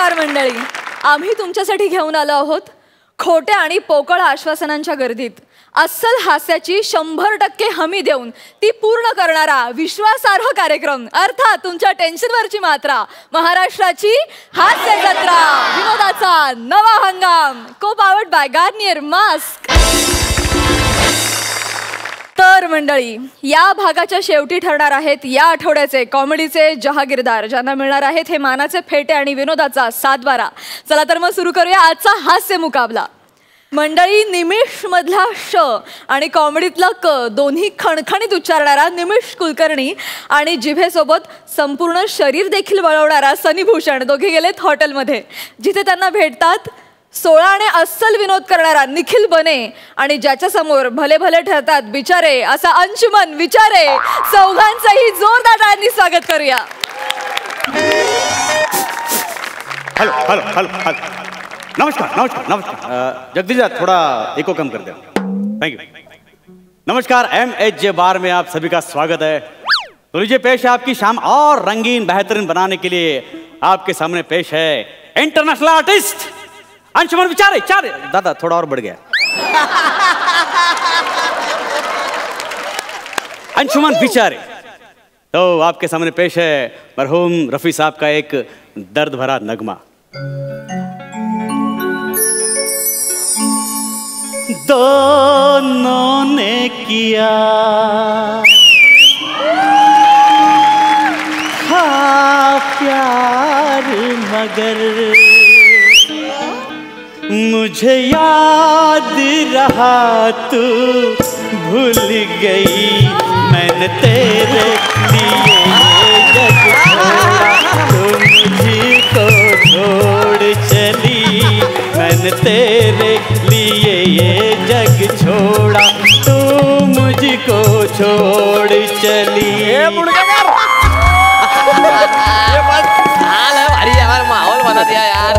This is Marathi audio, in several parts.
नमस्कार मंडळी, आम्ही तुमच्यासाठी घेऊन आलो आहोत खोट्या आणि पोकळ आश्वासनांच्या गर्दीत अस्सल हास्याची 100% हमी देऊन ती पूर्ण करणारा विश्वासार्ह कार्यक्रम, अर्थात तुमच्या टेन्शनवरची मात्रा, महाराष्ट्राची हास्य जत्रा, विनोदाचा नवा हंगाम, को पावर्ड बाय गार्नियर मास्क. तर मंडळी, या भागाच्या शेवटी ठरणार आहेत या आठवड्याचे कॉमेडीचे जहागीरदार, ज्यांना मिळणार आहेत हे मानाचे फेटे आणि विनोदाचा सातबारा. चला तर मग सुरू करूया आजचा हास्य मुकाबला. मंडळी, निमिष मधला श आणि कॉमेडीतला क दोन्ही खणखणीत उच्चारणारा निमिष कुलकर्णी आणि जिभेसोबत संपूर्ण शरीर देखील वळवणारा सनी भूषण दोघे गेलेत हॉटेलमध्ये, जिथे त्यांना भेटतात 16 आणि अस्सल विनोद करणारा निखिल बने आणि ज्याच्या समोर भले भले ठरतात बिचारे असा अंशुमन विचारे. चौघांचंही जोरदार टाळ्यांनी स्वागत करूया. हेलो हेलो हेलो हेलो, नमस्कार नमस्कार नमस्कार. जगदीश थोड़ा इको कम कर दे. Thank you. नमस्कार, MHJ बार में आप सभी का स्वागत है. तो लीजिए पेश है आपकी शाम और रंगीन बेहतरीन बनाने के लिए आपके सामने पेश है इंटरनेशनल आर्टिस्ट अंशुमन विचारे. चारे दादा थोड़ा और बढ़ गया. अंशुमन विचारे. तो आपके सामने पेश है मरहूम रफी साहब का एक दर्द भरा नगमा. दोनों ने किया हाँ प्यार, मगर मुझे याद रहा तू भूल गई. मैंने तेरे लिए जग छोड़ा, तू मुझको छोड़ चली. मैंने तेरे लिए ये जग छोड़ा, तू मुझको छोड़ चली. माहौल बना दिया यार.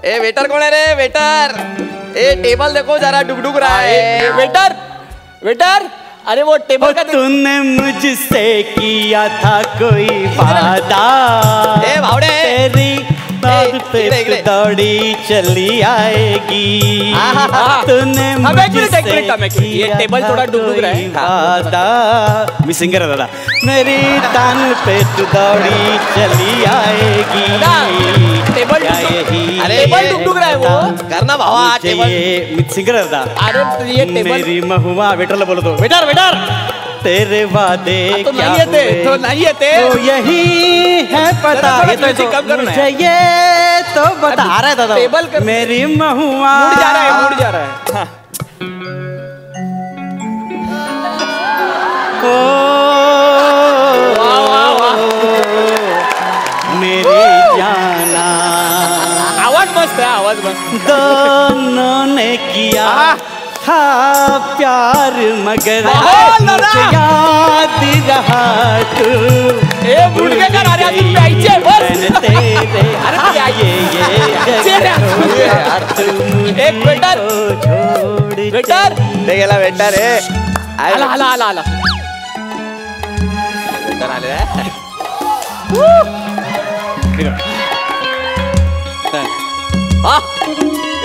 ए वेटर कौन है रे? वेटर, ए टेबल देखो जरा डुगडुग रहा है. वेटर वेटर, अरे वो टेबल का तूने मुझसे किया था कोई वादा, ए भावड़े तेरी बात पे दौड़ी चली आएगी. तूने मुझसे ये टेबल थोड़ा डुगडुग रहा है. वादा, मी सिंगर है दादा. मेरी टांग पे तू दौड़ी चली आएगी. टेबल टेबल डुगडुग रहा है वो. करना भावा टेबल. मी सिंगर है दादा. अरे ये टेबल मेरी महुआ वेटरला बोलो तो. वेटर वेटर, तेरे वादे तो क्या नहीं हुए? तो नहीं है तो यही है पता. मुझे ये तो बता रहा है दादा. टेबल कर. मेरी महुआ मुड़ जा रहा है, मुड़ जा रहा है. हाँ. मेरी जाना, आवाज मस्त है, आवाज मस्त. दोनों ने किया हाँ प्यार, मगर मुझे याद रहा तू. ए मुड़के कर आ रहा तू प्याइचे बस. मैंने तेरे अरे एक वेटर वेटर दे गेला. वेटर ए आला आला आला आला. वेटर आले रे.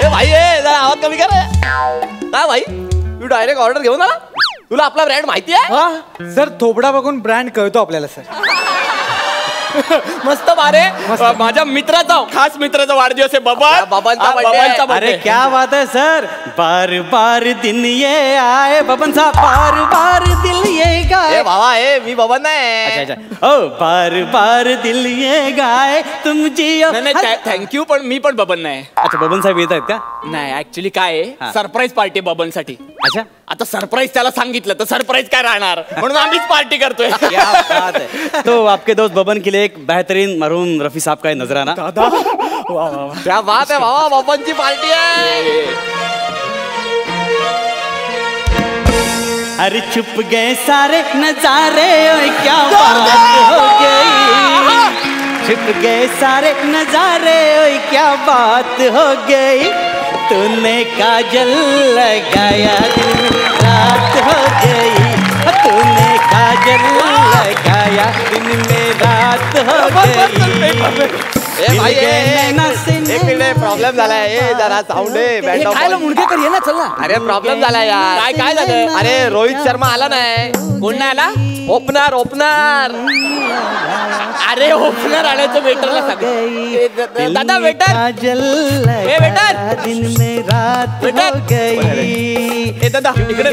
ए भाई, ए जरा आवाज कमी कर. काय भाई, तू डायरेक्ट ऑर्डर घेऊन आला? तुला आपला ब्रँड माहिती आहे? सर थोबडा बघून ब्रँड कळतो आपल्याला सर. मस्त बारे. माझ्या मित्राचा, खास मित्राचा वाढदिवस आहे. बबनचा. अरे क्या बात है सर. बार बार दिन ये आए बबन साहब, बार बार दिल ये गाए. ए भावा, ए मी बबन नाही. अच्छा अच्छा. ओ बार बार दिल ये गाए तुम जियो. नाही थँक्यू, पण मी पण बबन नाही. अच्छा, बबन साहेब येत आहेत का? नाही, ऍक्च्युली काय आहे, सरप्राईज पार्टी बबन साठी. अच्छा. आता सरप्राईज त्याला सांगितलं तर सरप्राईज काय राहणार, म्हणून आम्हीच पार्टी करतोय. क्या बात है. तो आपके दोस्त बबन के लिए एक बेहतरीन मरहूम रफी साहब का नजराना. दादा क्या बात है भावा, बबनची पार्टी आहे. अरे छुप गए सारे नजारे, ओए क्या बात हो गई. छुप गए सारे नजारे, ओए क्या बात हो गई. तूने काजल लगाया दिल में रात हो गई. तूने काजल लगाया दिन में रात बात हो गई ए भाई एक मिनिट प्रॉब्लेम झालाय जरा साऊंड खायला मुंडकेकर ये ना चल ना. अरे प्रॉब्लेम झालाय यार. काय झालं? अरे रोहित शर्मा आला नाही. कोण नाही आला? Opener opener. अरे ओपनर आणायचं वेटरला सांग. दादा वेटर ए वेटर दिन में रात वेटर ए दादा इकडे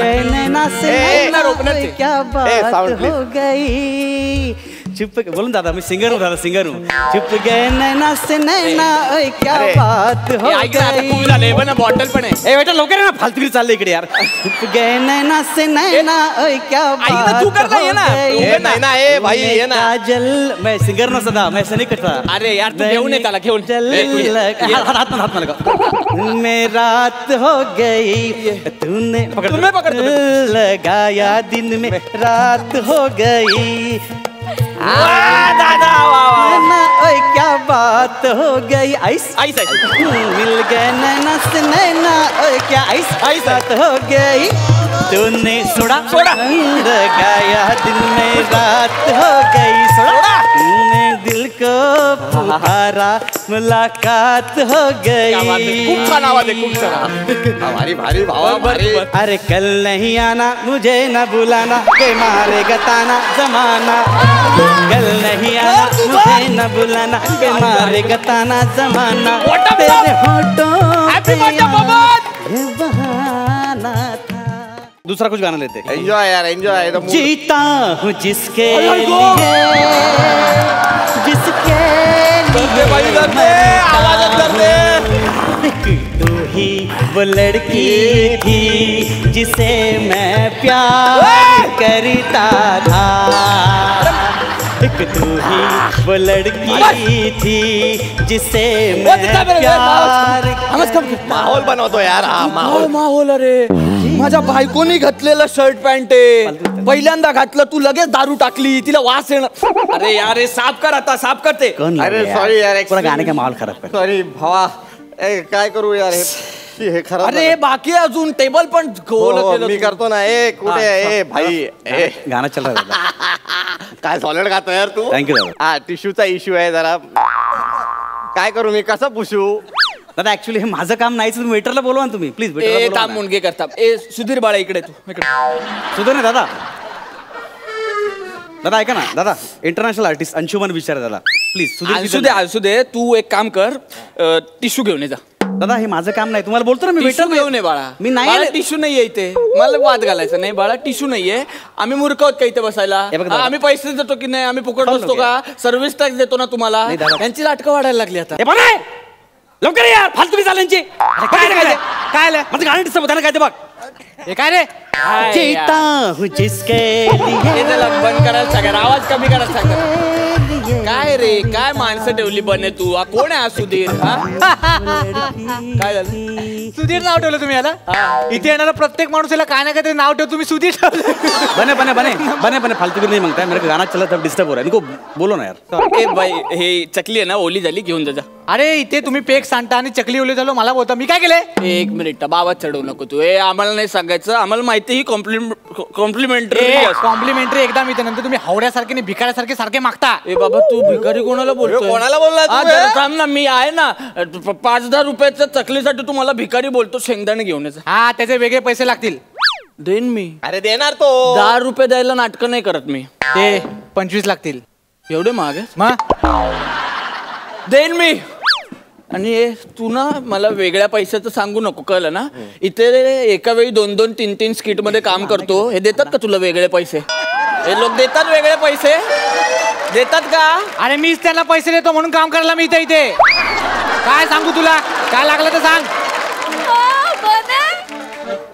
ओपनर क्या बात हो गई. चुप बोलून दादा मी सिंगर हूँ दादा सिंगर हूँ. चुप गए नैना से नैना ओए क्या बात हो ऐक ना आता खूप झाले पण बॉटल पण आहे. ए बेटा लवकर ना फालतू चालले इकडे यार. चुप गए नैना से नैना ओए क्या बात तू कर ना ये ना. नाही ना ए भाई ये ना. काजल मैं सिंगर ना सदा मैं सनी कटरा. अरे यार तू घेऊन ये त्याला घेऊन. हाथ में लगा. में रात हो गई तूने तुम्हें पकड़ लगाया दिन में रात हो गई. दादा नैना ओए क्या बात हो गई. आइस आईस मिल गए नैना से नैना ओए क्या आइस आइस बात हो गई. तूने सोड़ा गाया दिन में रात हो गई. सोड़ा तूने दिल को पुकारा मुलाकात हो गई. खूप छान आवाज आहे खूप छान. भारी भारी भावा भारी. अरे कल नहीं आना मुझे न बुलाना के मारे गताना जमाना. कल नहीं आना मुझे न बुलाना के मारे गताना जमाना. तेरे होठों पे बहाना था. दूसरा कुछ गाना लेते. एन्जॉय यार एन्जॉय. जीता हूँ जिसके लिए जिसके लिए आवाज तू ही वो लड़की थी जिसे मैं प्यार करता था. एक तू ही वो लड़की थी जिसे मैं प्यार. माहोल बनवतो यार हा माहोल. माहोल अरे माझ्या बायकोनी घातलेलं शर्ट पॅन्ट आहे. पहिल्यांदा घातलं तू लगेच दारू टाकली तिला वास येणार. अरे यार हे साफ कर आता साफ करते. अरे सॉरी यार पूरा गाने का माहौल खराब कर. सॉरी भावा. ए काय करू यार हे खराब. अरे बाकी अजून टेबल पण मी करतो ना. ए कुठे ए भाई ए गाना चल रहा है. काय सॉलिड गातो यार तू. थँक्यू दादा. हा टिश्यूचा इश्यू आहे जरा. काय करू मी कसं पुसू. दादा ऍक्च्युली हे माझं काम नाहीच. तुम्ही वेटरला बोलवा ना तुम्ही प्लीज. ए काम मुंडके करता. ए सुधीर बाळा इकडे तू इकडे. सुधर ना दादा. दादा ऐका ना दादा इंटरनॅशनल आर्टिस्ट अंशुमन विचार दादा प्लीज. असू दे तू एक काम कर टिश्यू घेऊन ये जा. दादा हे माझं काम नाही. तुम्हाला बोलतो ना मी टिश्यू वेटर घेऊन ये बाळा. मी नाही टिश्यू नाहीये इथे. मला वाद घालायचा नाही बाळा. टिश्यू नाहीये. आम्ही मूर्ख आहोत का इथे बसायला. हे बघ दादा. आम्ही पैसे देतो की नाही. आम्ही फुकट बसतो का. सर्व्हिस टॅक्स देतो ना तुम्हाला. नाही दादा. यांची नाटकं वाढायला लागली आता. हे बघ रे, लवकर ये यार फालतू चालायची. काय काय माझं गाणं डिस्टर्ब होतं ना काय ते बघ. हे काय रे जीता हूँ जिसके लिए बंद करायला सांगा. आवाज कमी करायला सांगा. काय रे काय माणसं ठेवली बने तू. कोण आहे हा सुधीर. काय झालं. सुधीर नाव ठेवलं तुम्ही याला. इथे येणारा प्रत्येक माणूस याला काय ना काय नाव ठेव. तुम्ही सुधीर ठेवलं. बने बने बने बने बने फालतू नहीं मांगता है. मेरे गाना चला तब डिस्टर्ब हो रहा है. इनको बोलो ना यार. ए बाई हे चकली आहे ना ओली झाली घेऊन जा. अरे इथे तुम्ही पेक सांगता आणि चकली ओली झालो मला बोलता. मी काय केले. एक मिनिट आवाज चढवू नको तू. ए आम्हाला नाही सांगायचं. आम्हाला माहिती ही कॉम्प्लिमेंटरी. कॉम्प्लिमेंटरी एकदा मी नंतर तुम्ही हावड्यासारखे आणि भिकाऱ्यासारखे सारखे मागता. ए बाबा तू भिकारी कोणाला बोलतो. कोणाला बोलला थांब ना मी आहे ना. 5,000 रुपयाच्या चकलीसाठी तू मला भिकारी बोलतो. शेंगदाणे घेऊन यायचं. हा त्याचे वेगळे पैसे लागतील. देईन मी. अरे देणार तो. 10 रुपये द्यायला नाटकं नाही करत मी. ते 25 लागतील. एवढे महाग आहे. मग देईन मी. आणि तू ना मला वेगळ्या पैशाचं सांगू नको कळलं ना. इथे एका वेळी 2-2, 3-3 स्किट मध्ये काम करतो. हे देतात का तुला वेगळे पैसे. हे लोक देतात वेगळे पैसे देतात का. अरे मीच त्यांना पैसे देतो म्हणून काम करायला मी इथे. काय सांगू तुला काय लागलं तर सांग.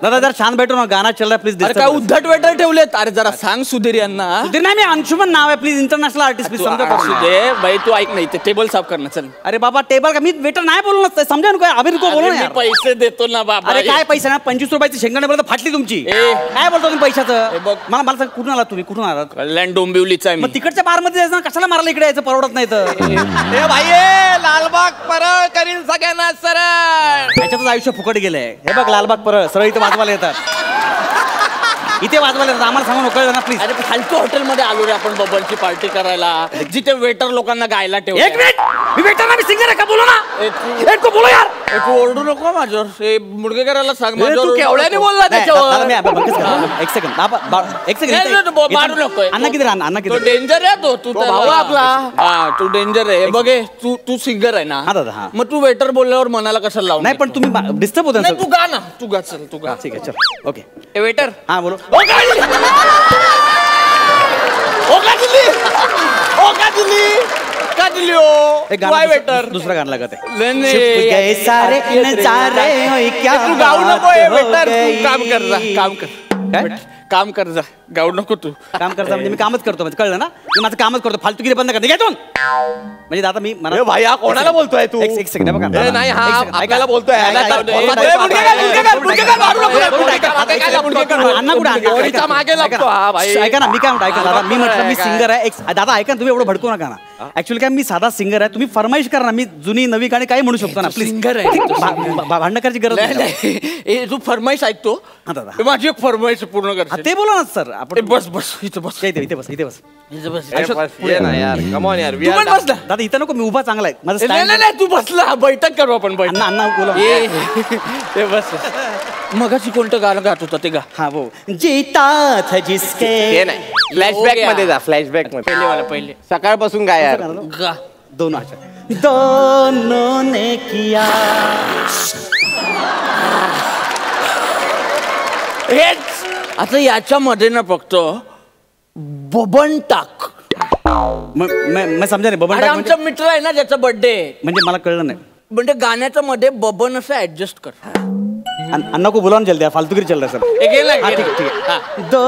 दादा जरा छान बैठो ना. गाना चल रहा है प्लीज. अरे काय उद्धट वेटर ठेवलेत. अरे जरा सांग सुधीर यांना. सुधीर नाही मी अंशुमन नाव आहे प्लीज. इंटरनॅशनल आर्टिस्ट प्लीज समजा. असू दे बाई तू ऐक नाही. ते टेबल साफ कर ना चल. अरे बाबा टेबल का मी वेटर नाही बोलणार. समजा ना काय अभिन को बोलो अरे ना मी यार. पैसे देतो ना बाबा. अरे काय पैसे ना 25 रुपयाची शेंगदाणे पर्यंत फाटली तुमची. काय बोलतो तुम्ही पैशाचं. बघ. मला सांग कुठून आलात तुम्ही. कुठून आलात. कल्याण डोंबिवलीचा आहे मी. मग तिकडच्या बार मध्ये जायचं ना. कशाला मारायला इकडे यायचं परवडत नाही तर. ए भाई लालबाग परळ करीन सगळ्यांना सरळ. त्याच्यातच आयुष्य फुकट गेलंय. हे बघ लालबाग परळ सरळ इथं वाजवायला येतात. इथे वाजवायला आम्हाला सांगू नको ना प्लीज. अरे फालतू हॉटेलमध्ये आलो रे आपण बबलची पार्टी करायला, जिथे वेटर लोकांना गायला ठेव. एक मिनिट, मी वेटर ना, मी सिंगर आहे का, बोलो ना. एक बोलो यार. तू ओरडू नको माझ्यावर. हे मुडगे करायला सांग तू माझ्यावर. केवढ्याने बोलला त्याच्यावर? एक सेकंड मारू नकोय. अण्णा किती राहणार, अण्णा तो किती. डेंजर आहे तो. तू भाऊ आपला. हा तू डेंजर आहे. बघ हे, तू सिंगर आहे ना. हा दादा, हा. मग तू वेटर बोलल्यावर मनाला कशाला लावून नाही पण तुम्ही डिस्टर्ब होता नाही, तू गा ना, तू गा, चल तू गा. ठीक आहे चल ओके. ए वेटर, हा बोलो. ओ का दिली का दिली ओ एक काय वेटर दुसरं गाणं लागत आहे. नाही गए सारे नजारे होय क्या तू गाऊ नको हे बात हो वेटर. तू गई. काम कर जा, काम कर. काय? काम कर जा, गाऊ नको तू. काम करता म्हणजे मी कामच करतो, म्हणजे कळलं ना, मी माझं कामच करतो. फालतूगिरी बंद करते घेतो म्हणजे दादा मी मला. ए भाई, हा कोणाला बोलतोय तू? एक सेकंड बघा. ए, नाही, हा एक second, आपल्याला ऐका. बोलतोय. ऐका, ऐका. ए, ऐका, मुडके ऐका. कर, मुडके कर, मारू नको रे, मुडके कर, ऐका, ऐका, मुडके कर. अण्णा कुठे, ऐका, पोरीचा ऐका. मागे ऐका लागतो ना. हा भाई. ऐका ना, मी काय म्हणतो, ऐका दादा, मी म्हटलं मी काय? सिंगर आहे. दादा ऐका ना, तुम्ही एवढं भडकू नका ना. ऍक्च्युअली काय, मी साधा सिंगर आहे. तुम्ही फरमाईश करा ना, मी जुनी नवी गाणी काही म्हणू शकतो ना प्लीज. सिंगर आहे तो भांडण करायची गरज नाही, नाही. नाही. ए, तू फरमाईश ऐकतो. हा, दादा. ए, माझी एक फरमाईश पूर्ण हा, कर. ते बोला ना सर आपण. बस बस इथं बस. इथे बस, इथे बस. इथं बस. ए, बस, ये ना यार, come on यार, we तू are पण done. बस ना. दादा इथं नको, मी उभा चांगला आहे माझं नाही stand. नाही नाही, तू बसला. बैठक करू आपण बैठक. अण्णा अण्णा बोला. ए बस. मगाशी कोणतं गाणं गात होता ते गा. हाँ वो जीता था जिसके. हे नाही, फ्लॅशबॅक मध्ये जा, फ्लॅशबॅक मध्ये. पहिले वाला पहिले सकाळपासून काय यार. गा. दोनों अच्छा. दोनों ने किया. हेच आता याच्यामध्ये ना फक्त बबन टाक. मैं समजा नाही बबन अरे टाक आमचा मित्र आहे ना ज्याचा बर्थडे, म्हणजे मला कळलं नाही. म्हणजे गाण्याच्या मध्ये बबन असं ऍडजस्ट कर. अन्ना को बुलावून जल्दी फालतूगिरी चल रहा है सर. हे गेलं, हाँ, गेलं. ठीक है, ठीक हा. है. दो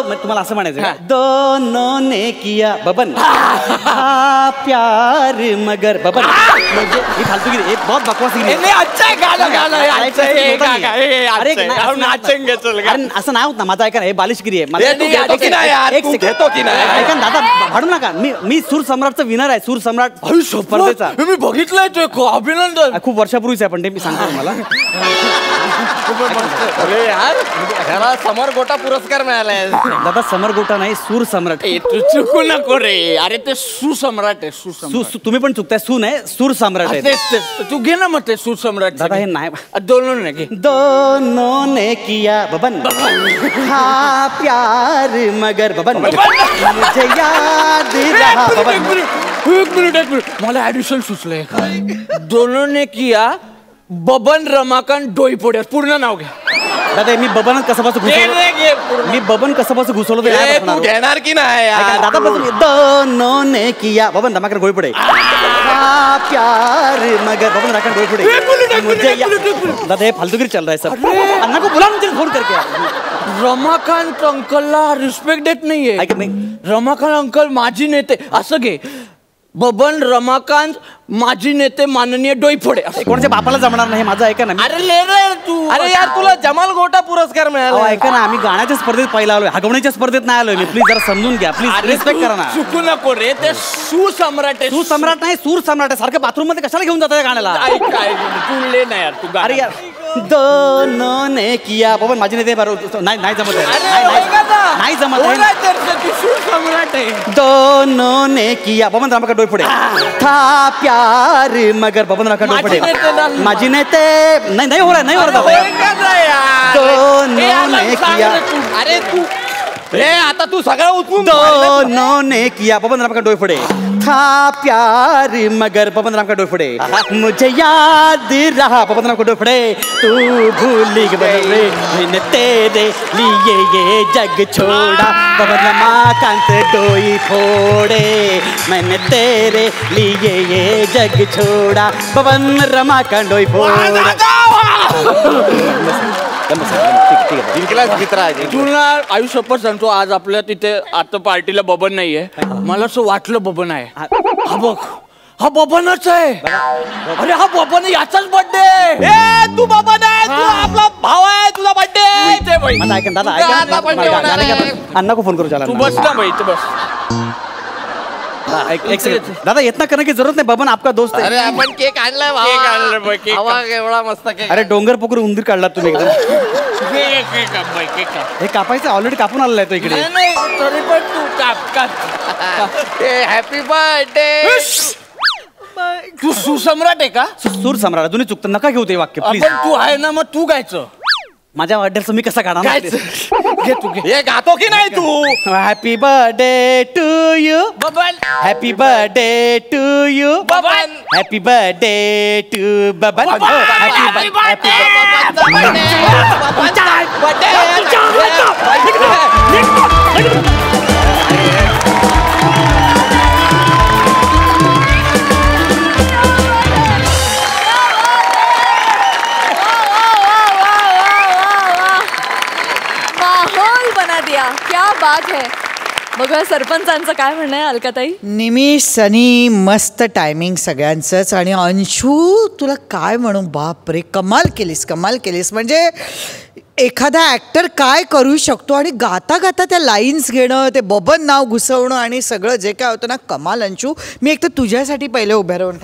मैं तुम्हाला असं म्हणायचं का? हा. दोनों ने किया बबन हा प्यार मगर बबन म्हणजे ही फालतूगिरी हे बहुत बकवास गिरी हे नाही, अच्छा आहे गाणं, गाणं हे अच्छा आहे, हे होता गा, नाही. गा, हे अच्छा अरे आहे. नाही, आपण असं नाही. नाचेंगे, चल गा. अरे असं नाही होत ना, माझं ऐका ना, हे बालिशगिरी आहे. हे तू घेतो की नाही यार? तू घेतो की नाही? ऐका ना दादा, भाडू नका. मी सूर सम्राटचा विनर आहे, सूर सम्राट स्पर्धेचा. हे मी बघितलंय तो, अभिनंदन. खूप वर्षापूर्वीच आहे पण ते मी सांगतो तुम्हाला. अरे यार, ह्याला समर गोटा पुरस्कार मिळालाय. दादा समर गोटा नाही, सूर सम्राट. ए, तू चुकू नको रे. अरे ते सुसम्राट आहे, सुसम्राट. तुम्ही पण चुकताय, सू नाही सूर सम्राट आहे. तेच, तेच. तू घे ना मग ते सुसम्राट. दादा हे नाही. दोनों ने घे. दोनों ने किया बबन हाँ प्यार मगर बबन मुझे याद रहा बबन. एक मिनिट मला ऍडिशन सुचलंय. दोनों ने किया बबन रमाकांत डोईफोड्या. पूर्ण नाव घ्या. दादा मी बबन कसं पासून घुसवलं, मी बबन कसं पासून घुसवलं ते नाही ए, तू बसणार. घेणार की नाही ऐका यार? ना, दादा बस दोनों ने किया बबन धमाकर गोई पडे हाँ प्यार मगर बबन राखण गोई पडे मुझे दादा हे फालतूगिरी चल रहा है सर. अन्ना को बुला मुझे फोन करके यार. रमाकांत अंकलला रिस्पेक्ट देत नाहीये. ऐका नाही. रमाकांत अंकल माजी नेते असं घे. बबन रमाकांत माजी नेते माननीय डोईफोडे. कोणाच्या बापाला जमणार नाही माझं. ऐका ना अरे ले रे तू. अरे यार, तुला जमाल गोटा पुरस्कार अहो, मिळाला. ऐका ना, आम्ही गाण्याच्या स्पर्धेत पहिला आलोय, हगवण्याच्या स्पर्धेत नाही आलोय. मी प्लीज जरा समजून घ्या, प्लीज अरे रिस्पेक्ट तू करा ना. चुकू नको रे. ते सुसम्राट आहे. सूर सम्राट नाही, सूर सम्राट आहे. सारखं बाथरूम मध्ये कशाला घेऊन जाता गाण्याला. ऐक, ऐक, तू ले ना यार, तू गा. अरे यार दोनों ने किया बबन माझी नाही ते बरोबर नाही जमत आहे. अरे नाही, होय का ना? नाही जमत होय आहे. ना तर तू सुसम्राट आहे. दोनों ने किया बबन रामका डोई पडे था प्यार मगर बबन रामका डोई पडे माझी नेते ना- माझी नेते नाही हो रहा, नाही हो अरे रहा होय दादा. का ना यार? दोनों ए, यार, ने सांग किया. रे तू. अरे तू हे आता तू सगळं उचलून दोनों ने किया बबन राम का डोई पड़े था प्यार मगर बबन राम का डोई पड़े मुझे याद रहा बबन राम का डोई पड़े तू भूल गए मैंने तेरे लिए ये जग छोड़ा बबन रमाकांत डोई फोड़े मैंने तेरे लिए ये जग छोड़ा बबन रमाकांत डोई फोड़े. जिंकलाच मित्र आहे. तुला आयुष्यभर सांगतो, आज आपल्या तिथे आता पार्टीला बबन नाहीये. मला असं वाटलं बबन आहे. हा बघ, हा बबनच आहे. अरे हा बबन याचाच बर्थडे. ए, तू बाबा नाही, तू आपला भाव आहे, तुझा बर्थडे. आता ऐका दादा, ऐका आता पण जेवणार आहे. अण्णा को फोन करो चला. तू बस ना भाई, तू बस. एक सेकंड दादा, इतना करने की जरूरत नहीं, बबन आपका दोस्त है. अरे आपण केक आणलाय केक आणलाय बघ, केक. हवा एवढा मस्त केक. अरे डोंगर पोखर उंदीर काढला तुम्ही एकदम. हे कापायचं ऑलरेडी कापून आलेला आहे तो इकडे. नाही तरी पण तू काप. Happy birthday. तू सुसम्राट आहे का? सूर सम्राट दोन्ही चुकतं, नका घेऊ ते वाक्य प्लीज. पण तू आहे ना, मग तू गायचं. माझ्या बर्थडेचं मी कसं काढा? घे तू घे. हे गातो की नाही तू? Happy birthday to you Baban. Happy birthday to you Baban. Happy birthday to Baban. Happy birthday. माहोल बना दिया, क्या बात है. बघा सरपंचांचं काय म्हणणं आहे अलकाताई? निमिष सनी मस्त टायमिंग सगळ्यांचंच. आणि अंशू तुला काय म्हणू, बापरे कमाल केलीस. म्हणजे एखादा ऍक्टर काय करू शकतो. आणि गाता गाता त्या लाईन्स घेणं, ते बबन नाव घुसवणं आणि सगळं जे काय होतं ना, कमाल अंशू. मी एक तर तुझ्यासाठी पहिले उभ्या राहून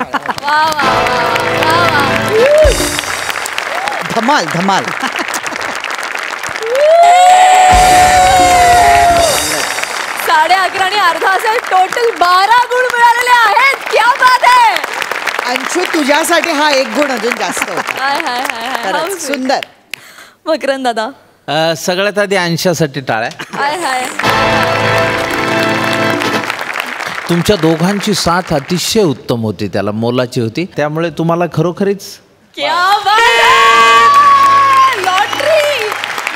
धमाल. 11:30 आणि अर्धा असे टोटल 12 गुण मिळालेले आहेत. क्या बात आहे अंशू, तुझ्यासाठी हा एक गुण अजून जास्त होता. हाय हाय हाय हाय. खरंच सुंदर. मकरंद दादा. सगळ्यात आधी अंशासाठी टाळ्या. हाय हाय. तुमच्या दोघांची साथ अतिशय उत्तम होती, त्याला मोलाची होती, त्यामुळे तुम्हाला खरोखरीच क्या बात आहे. लॉटरी.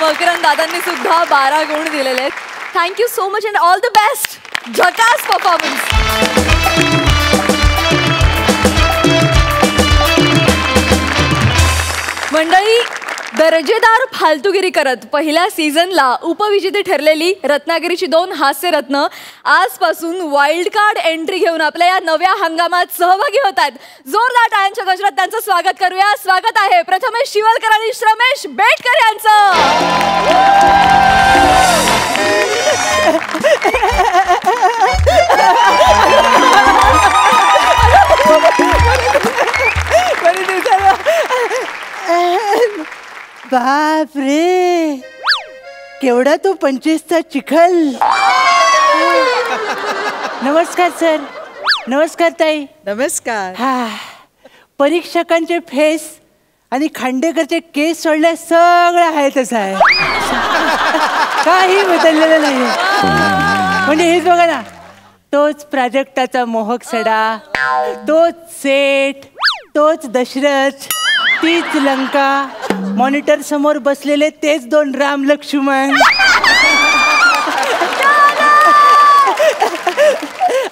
मकरंद दादांनी सुद्धा 12 गुण दिलेले आहेत. Thank you so much and all the best. झकास परफॉर्मन्स. मंडळी, दर्जेदार फालतूगिरी करत पहिल्या सीझनला उपविजेते ठरलेली रत्नागिरीची 2 हास्यरत्न आजपासून वाईल्ड कार्ड एंट्री घेऊन आपल्या या नव्या हंगामात सहभागी होत आहेत. जोरदार टाळ्यांच्या गजरात त्यांचं स्वागत करूया. स्वागत आहे प्रथमेश शिवलकर आणि श्रमेश बेटकर यांचं. बाप रे, केवढा तो 25चा चिखल. नमस्कार सर. नमस्कार ताई. नमस्कार. हा, परीक्षकांचे फेस आणि खांडेकरचे केस सोडले सगळं आहे तसं आहे. काही बदललेलं नाही. म्हणजे हेच बघा ना, तोच प्राजक्ताचा मोहक सडा, तोच सेठ, तोच दशरथ, तीच लंका, मॉनिटर समोर बसलेले तेच 2 राम लक्ष्मण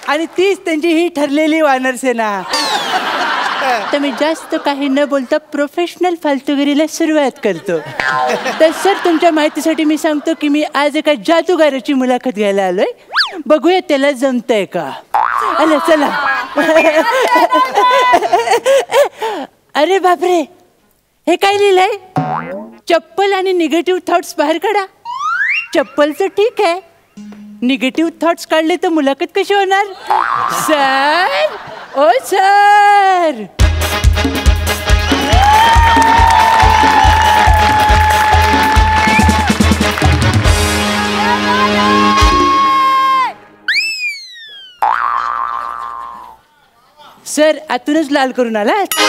आणि तीच त्यांची ही ठरलेली वानरसेना. तर मी जास्त काही न बोलता प्रोफेशनल फालतूगिरीला सुरुवात करतो. तर सर, तुमच्या माहितीसाठी मी सांगतो की मी आज एका जादूगाराची मुलाखत घ्यायला आलोय. बघूया त्याला जमतंय का. आलं चला. अरे बापरे, हे काय लिहिलंय? चप्पल आणि निगेटिव्ह थॉट्स बाहेर काढा. चप्पलचं ठीक आहे, निगेटिव्ह थॉट्स काढले तर मुलाखत कशी होणार? सर, ओ सर. सर, आतूनच लाल करून आलात.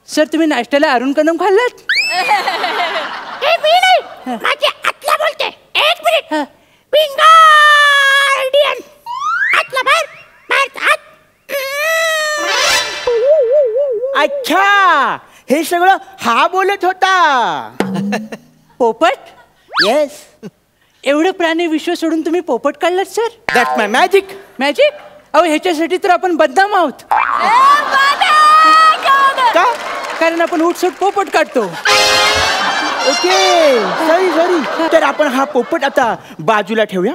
सर, तुम्ही नाश्त्याला अरुण कदम खाल्लात? माझे आतला बोलते. एक मिनिट. विंगार्डियन. आतला बाहेर, बाहेर आत. अच्छा, हे सगळं हा बोलत होता. पोपट? येस. एवढं प्राणी विश्व सोडून तुम्ही पोपट काढलात sir? That's my magic. Magic? अहो, ह्याच्यासाठी तर आपण बदनाम आहोत. का? कारण आपण उठसूट पोपट काढतो. Okay, sorry. तर आपण हा पोपट आता बाजूला ठेवूया.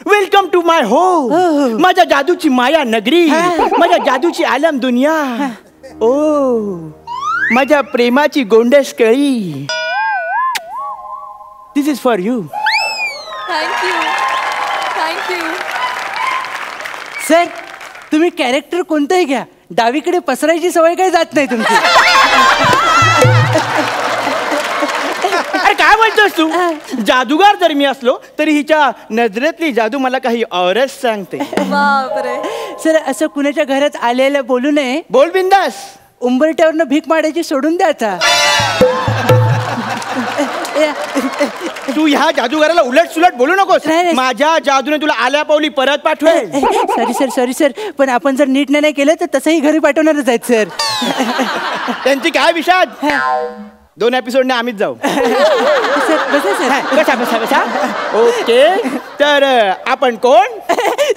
Welcome to my home. माझ्या जादूची माया नगरी, माझ्या जादूची आलम दुनिया. ओ, माझ्या प्रेमाची गोंडस कळी. This is for you. Thank you. Sir, तुम्ही कॅरेक्टर कोणतंही घ्या, डावीकडे पसरायची सवय काही जात नाही तुमची. अरे काय बोलतोस तू? जादूगार जर मी असलो तरी हिच्या नजरेतली जादू मला काही औरच सांगते. बापरे. सर असं कुणाच्या घरात आलेलं बोलू नये. बोल बिंदास. उंबरट्यावरनं भीक मारायची सोडून द्या आता. तू ह्या जादूगाराला उलट सुलट बोलू नकोस. माझ्या जादूने तुला आल्या पावली परत पाठवेल. सॉरी सर पण आपण जर नीट नाही केलं तर तसंही घरी पाठवणारच आहेत सर. त्यांची काय विषाद. 2 एपिसोडने आम्हीच जाऊ. बसा बसा बसा. ओके तर आपण कोण.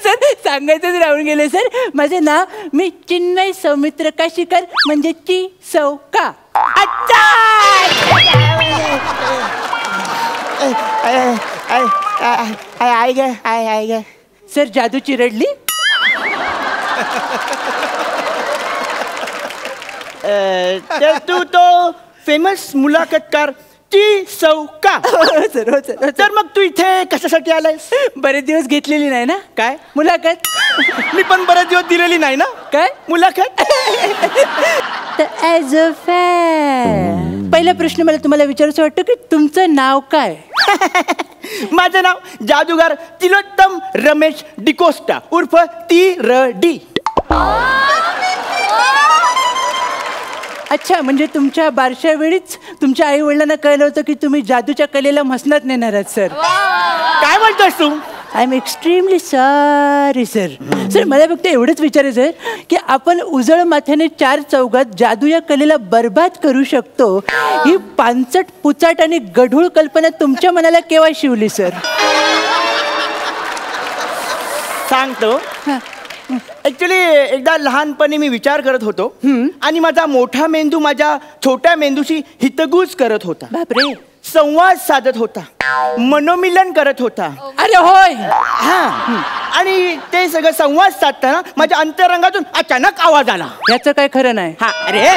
सर सांगायचंच राहून गेले सर. माझे नाव मी चिन्मय सौमित्र काशीकर म्हणजे ची सौ का. अच्छा. आई गे सर जादूची रडली. तू तो फेमस मुलाखतकार ची सौ का. सर तर मग तू इथे कशासाठी आलायस. बरेच दिवस घेतलेली नाही ना. काय मुलाखत. मी पण बरेच दिवस दिलेली नाही ना. काय मुलाखत. ॲज अ फॅन पहिला प्रश्न मला तुम्हाला विचारायचं वाटतं की तुमचं नाव काय. माझं नाव जादूगार तिलोत्तम रमेश डिकोस्टा उर्फ ती. अच्छा म्हणजे तुमच्या बारशा वेळीच तुमच्या आई वडिलांना कळलं होतं की तुम्ही जादूच्या कलेला मसनात नेणार आहात सर. काय म्हणतोस तू. I am extremely sorry sir. Sir मला फक्त एवढंच विचारायचं आहे की आपण उजळ माथ्याने 4 चौघात जादू या कलेला बर्बाद करू शकतो ही पानचट पुचाट आणि गढूळ कल्पना तुमच्या मनाला केव्हा शिवली सर. सांगतो. ऍक्च्युली एकदा लहानपणी मी विचार करत होतो आणि माझा मोठा मेंदू माझ्या छोट्या मेंदूशी हितगुज करत होता. बापरे. संवाद साधत होता. मनोमिलन करत होता. अरे होय. हा आणि ते सगळं संवाद साधताना माझ्या अंतरंगातून अचानक आवाज आला. याचं काय खरं नाही. हा अरे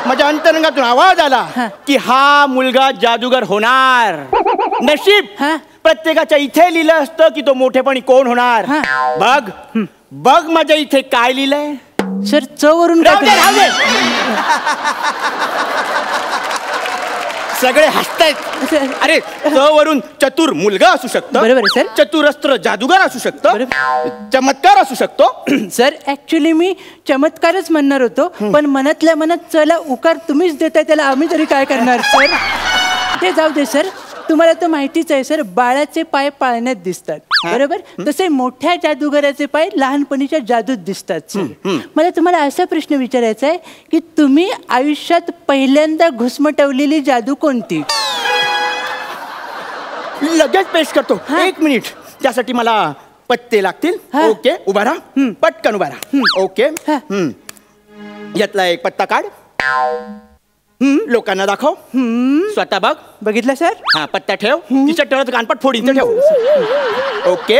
माझ्या अंतरंगातून आवाज आला की हा मुलगा जादूगार होणार. नशीब प्रत्येकाच्या इथे लिहिलं असतं की तो मोठेपणी कोण होणार. बघ माझ्या इथे काय लिहिलंय. सर चवरून सगळे हसतायत. अरे वरून चतुर मुलगा असू शकतो. बरोबर सर. चतुरस्त्र जादूगार असू शकतो. चमत्कार असू शकतो. सर ऍक्च्युली मी चमत्कारच म्हणणार होतो पण मनातल्या मनात चला उकार तुम्हीच देताय त्याला आम्ही तरी काय करणार सर. ते जाऊ दे सर. तुम्हाला तर माहितीच आहे सर बाळाचे पाय पाळण्यात दिसतात बरोबर तसे मोठ्या जादूगाराचे पाय लहानपणीच्या जादूत दिसतात सर. मला तुम्हाला असा प्रश्न विचारायचा आहे की तुम्ही आयुष्यात पहिल्यांदा घुसमटवलेली जादू कोणती. लगेच पेश करतो. 1 मिनिट. त्यासाठी मला पत्ते लागतील. ओके उभा राहा. पटकन उभा राहा. ओके यातला एक पत्ता काढ. लोकांना दाखव. स्वतः बघ. बघितलं सर. हा पत्ता ठेव. तिच्या ठेवत कानपट फोड इथे ठेव. ओके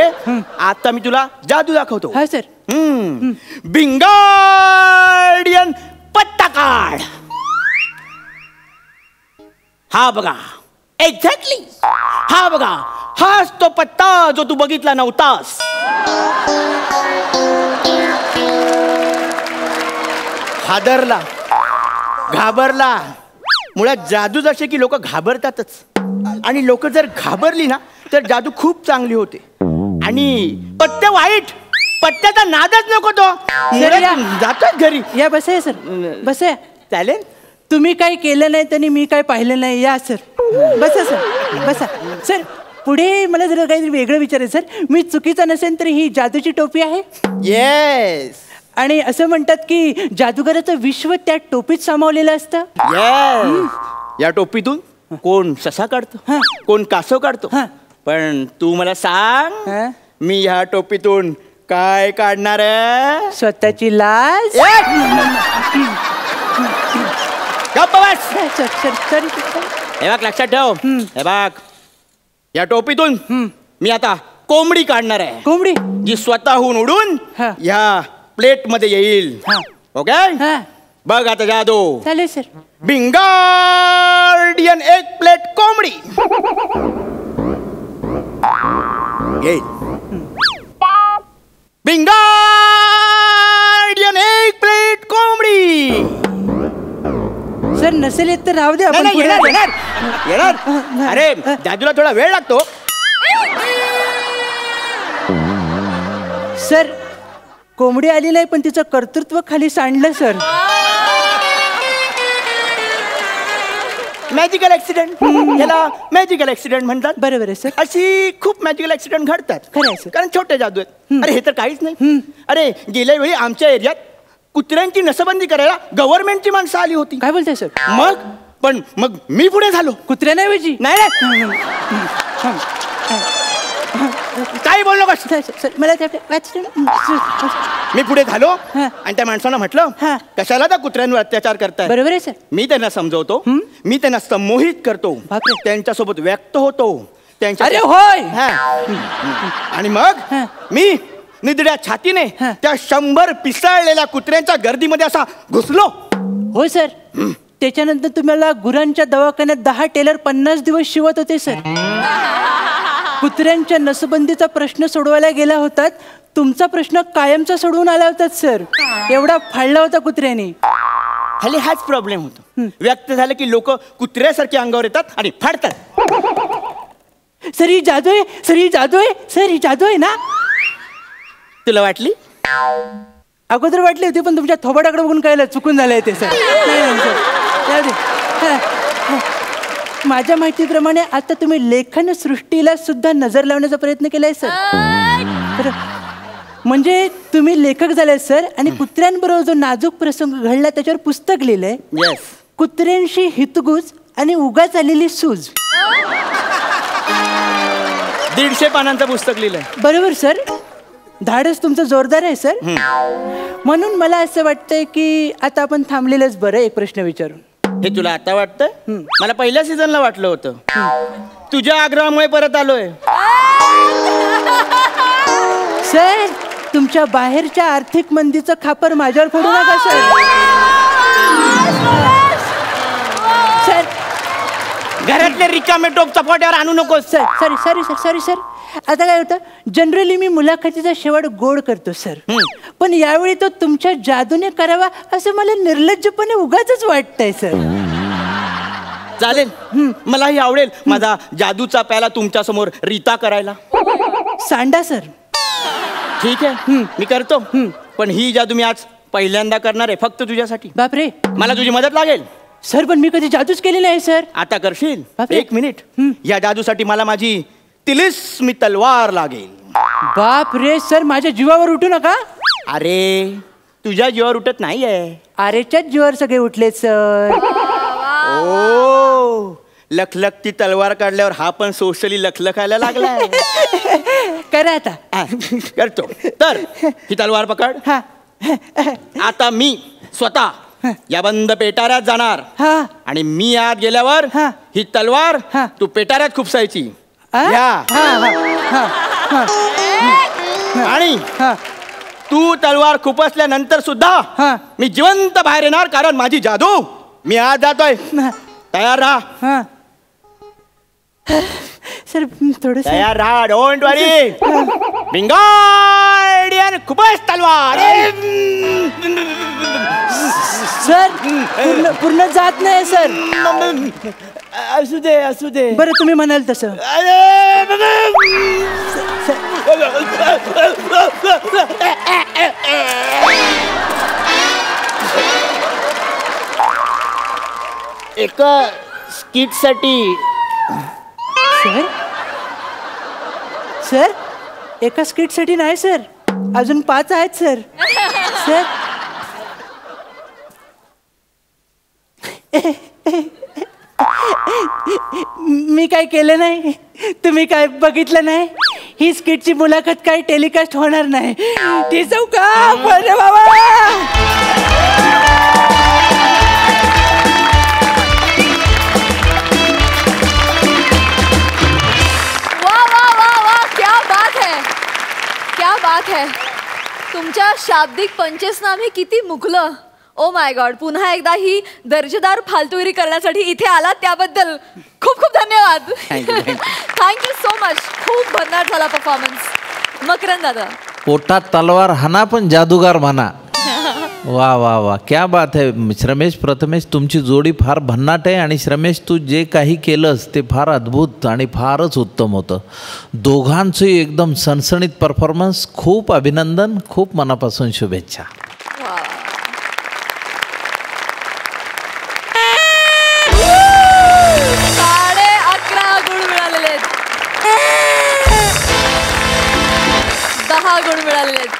आता मी तुला जादू दाखवतो. हा सर. बिंगार्डियन पत्ता काढ. हा बघा एक्झॅक्टली. हा बघा हाच तो पत्ता जो तू बघितला नव्हतास. हादरला घाबरला. मुळात जादू जसे की लोक घाबरतातच आणि लोक जर घाबरली ना तर जादू खूप चांगली होते. आणि पत्ते वाईट. पत्त्याचा नादच नको तो. जातोच घरी. या बसा सर. बसा. चालेल. तुम्ही काही केलं नाही आणि मी काय पाहिलं नाही. या सर. बसा सर. बसा सर. पुढे मला जरा काहीतरी वेगळं विचारायचं सर. मी चुकीचा नसेल तर ही जादूची टोपी आहे. येस. आणि असं म्हणतात की जादूगाराचं विश्व त्या टोपीत सामावलेलं असतं. या टोपीतून कोण ससा काढतो कोण कासव काढतो. पण तू मला सांग मी ह्या टोपीतून काय काढणार. स्वतःची लाज. हे बघ लक्षात ठेव. हे बघ या टोपीतून मी आता कोंबडी काढणार आहे. कोंबडी जी स्वतःहून उडून या प्लेट मध्ये येईल. ओके बघ आता जादू. चालेल सर. बिंगार्डियन 1 प्लेट कोंबडी येईल. बिंगार्डियन नसेल येत तर राहू दे आपण नाही, पुढे येणार जाऊ. येणार येणार. अरे जादूला थोडा वेळ लागतो. सर कोंबडी आली नाही पण तिचं कर्तृत्व खाली सांडलं सर. मॅजिकल ऍक्सिडेंट, याला मॅजिकल ऍक्सिडेंट म्हणतात. बरोबर आहे सर. अशी खूप मॅजिकल ऍक्सिडेंट घडतात. खरं आहे सर. कारण छोटे जादू आहेत. अरे हे तर काहीच नाही. अरे गेल्या वेळी आमच्या एरियात कुत्र्यांची नसबंदी करायला गव्हर्नमेंटची माणसं आली होती. काय बोलताय सर? मग मी पुढे झालो. कुत्र्याऐवजी? नाही काही बोल नकोस. सर मला मी पुढे झालो हा. आणि त्या माणसानं म्हटलं हा. कशाला त्या कुत्र्यांवर अत्याचार करताय. बरोबर आहे सर. मी त्यांना समजवतो, मी त्यांना संमोहित करतो, बापरे. त्यांच्यासोबत व्यक्त होतो त्यांच्या. अरे होय. हा. आणि मग हा. मी निधड्या छातीने हा. त्या 100 पिसाळलेल्या कुत्र्यांच्या गर्दीमध्ये असा घुसलो. हो सर. त्याच्यानंतर तुम्हाला गुरांच्या दवाखान्यात 10 टेलर 50 दिवस शिवत होते सर. कुत्र्यांच्या नसबंदीचा प्रश्न सोडवायला गेला होतात, तुमचा प्रश्न कायमचा सोडवून आला होता सर. एवढा फाडला होता कुत्र्याने. खाली हाच प्रॉब्लेम होतो. व्यक्त झालं की लोक कुत्र्यासारखे अंगावर येतात आणि फाडतात. सर ही जादू आहे, सर ही जादू आहे, सर ही जादू आहे ना. तुला वाटली? अगोदर वाटली होती पण तुमच्या थोबाडाकडे बघून कळलं चुकून झालंय ते सर. नाही, सर. जाऊ दे. माझ्या माहितीप्रमाणे आता तुम्ही लेखन सृष्टीला सुद्धा नजर लावण्याचा प्रयत्न केलाय सर. म्हणजे तुम्ही लेखक झाले सर आणि कुत्र्यांबरोबर जो नाजूक प्रसंग घडला त्याच्यावर पुस्तक लिहिलंय. येस. कुत्र्यांशी हितगुज आणि उगाच आलेली सूज. 150 पानांचं पुस्तक लिहिलंय. बरोबर सर. धाडस तुमचं जोरदार आहे सर. म्हणून मला असं वाटतंय की आता आपण थांबलेलंच बरं एक प्रश्न विचारून. हे तुला आता वाटतंय? मला पहिल्या सीझनला वाटलं होतं. तुझ्या आग्रहामुळे परत आलोय. सर तुमच्या बाहेरच्या आर्थिक मंदीचं खापर माझ्यावर फोडू नका सर. सर घरातले रिकामे टोप चपाट्यावर आणू नको. Sir sorry sir. आता काय होतं, जनरली मी मुलाखतीचा शेवट गोड करतो सर. पण यावेळी तो तुमच्या जादूने करावा असं मला निर्लज्जपणे उगाच वाटतंय सर. चालेल, मलाही आवडेल माझा जादूचा प्याला तुमच्या समोर रीता करायला. सांडा सर. ठीक आहे, मी करतो. पण ही जादू मी आज पहिल्यांदा करणार आहे, फक्त तुझ्यासाठी. बापरे. मला तुझी मदत लागेल सर. पण मी कधी जादूच केली नाही सर. आता करशील? बापरे. 1 मिनिट. या जादूसाठी मला माझी तिलिस्मी तलवार लागेल. बाप रे सर, माझ्या जीवावर उठू नका. अरे तुझ्या जीवावर उठत नाहीये. अरेच्याच जीवावर सगळे उठले सर. ओ लखलखती तलवार काढल्यावर हा पण सोशली लखलखायला लागलाय. करा आता. करतो. तर ही तलवार पकड. हा. आता मी स्वतः या बंद पेटाऱ्यात जाणार हा. आणि मी आत गेल्यावर हा. ही तलवार हा. तू पेटाऱ्यात खुपसायची. हा? आणि हा. तू तलवार खुपसल्यानंतर सुद्धा हा. मी जिवंत बाहेर येणार, कारण माझी जादू. मी आज जातोय. तयार राहा. हा. सर थोडं तयार राहा. डोंट वरी. बिंगार्डियन खुपस तलवार. सर पूर्ण जात नाही सर. असू दे. बरं तुम्ही म्हणाल तसं. एका स्किट साठी सर एका स्किट साठी नाही सर, अजून 5 आहेत सर. सर मी काय केलं नाही, तुम्ही काय बघितलं नाही. ही स्किटची मुलाखत काय टेलिकास्ट होणार नाही. ती का बरे बाबा. क्या बात है. तुमच्या शाब्दिक पंचेसनामे किती मुकलं. Oh my God. पुन्हा एकदा ही दर्जेदार फालतुगिरी करण्यासाठी इथे आलात त्याबद्दल खूप खूप धन्यवाद. Thank you so much. खूप भन्नाट झाला परफॉर्मन्स. मकरंद दादा. पोटात तलवार हाना पण जादूगार म्हणा. वा वा वा, क्या बात आहे श्रमेश. प्रथमेश, तुमची जोडी फार भन्नाट आहे आणि श्रमेश तू जे काही केलंस ते फार अद्भुत आणि फारच उत्तम होतं. दोघांचं एकदम सणसणीत परफॉर्मन्स. खूप अभिनंदन, खूप मनापासून शुभेच्छा. 11.5 गुण मिळालेले आहेत. 10 गुण मिळालेले आहेत.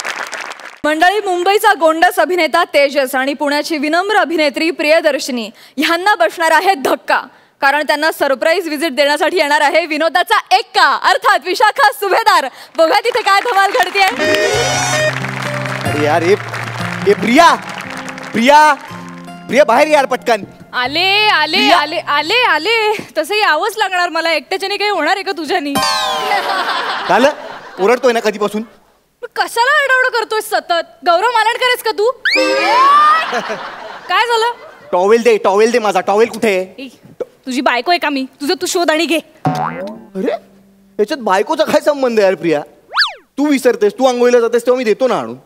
मंडळी, मुंबईचा गोंडस अभिनेता तेजस आणि पुण्याची विनम्र अभिनेत्री प्रियदर्शिनी ह्यांना बसणार आहे धक्का, कारण त्यांना सरप्राईज विजिट देण्यासाठी येणार आहे विनोदाचा एक्का अर्थात विशाखा सुभेदार. बघा तिथे काय धमाल घडते. अरे यार, ये प्रिया प्रिया प्रिया बाहेर यार पटकन. आले आले आले आले आले. तसंही यावंच लागणार मला. एकट्याच्याने काही होणार आहे का तुझ्यानी? झालं, ओरडतोय ना कधीपासून. कशाला आरडाओरड करतोय सतत? गौरव मालाडकरच का तू? काय झालं? टॉवेल दे माझा. टॉवेल कुठे आहे? तुझी बायको आहे का मी? तुझं तू शोध आणि घे. अरे याच्यात बायकोचा काय संबंध यार प्रिया? तू विसरतेस, तू आंघोळीला जातेस तेव्हा मी देतो ना आणून.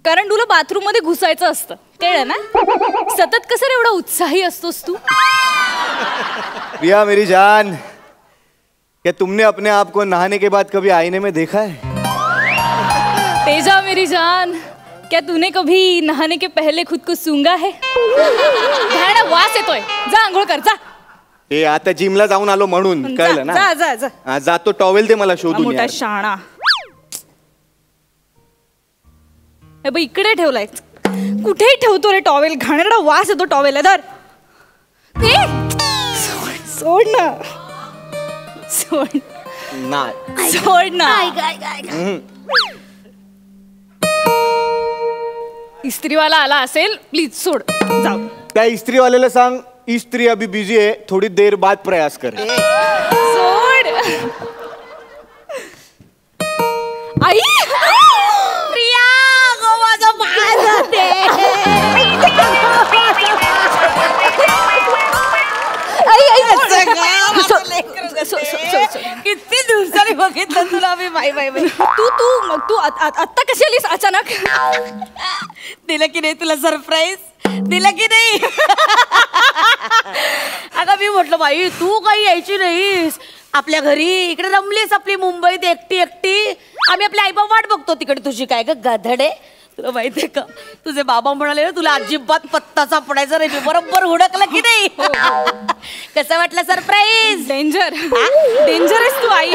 कारण तुला बाथरूम मध्ये घुसायचं असतं, कळलं ना? सतत कसं एवढा उत्साही असतोस तू? प्रिया मेरी जान, क्या तुमने अपने आप को नहाने के बाद कभी आईने में देखा है? तेजा मेरी जान, क्या तूने कभी नहाने के पहले खुद को सूंघा है? घाणा वास येतोय. जा आंघोळ कर जा. ते आता जिमला जाऊन आलो म्हणून कळलं ना. जा जा जा. जातो. टॉवेल दे मला शोधून. मोठा शाणा. हे बघ इकडे ठेवलाय. कुठेही ठेवतो रे टॉवेल. घाणेरडा वास येतो टॉवेल. धर. सोड ना. सोड ना. इस्त्रीवाला आला असेल, प्लीज सोड. जाऊ. त्या इस्त्रीवाल्याला सांग इस्त्री अभी बिजी आहे, थोडी देर बाद प्रयास कर. सोड. आई प्रिया माझं पाय जाते. किती दिवसांनी बघितलं तुला मी. बाई बाई बाई. तू आत्ता कशी आलीस अचानक? दिलं की नाही तुला सरप्राईज? दिलं की नाही? अगं मी म्हटलं बाई तू काही यायची नाहीस आपल्या घरी. इकडे रमलीस आपली मुंबईत एकटी एकटी. आम्ही आपल्या आईबाप वाट बघतो तिकडे. तुझी काय ग गधडे. तुला माहितीये का तुझे बाबा म्हणाले ना तुला अजिबात पत्ता सापडायचा नाही. बरोबर हुडकलं की नाही? कसं वाटलं सरप्राईज? डेंजर. डेंजर आहेस तू आई.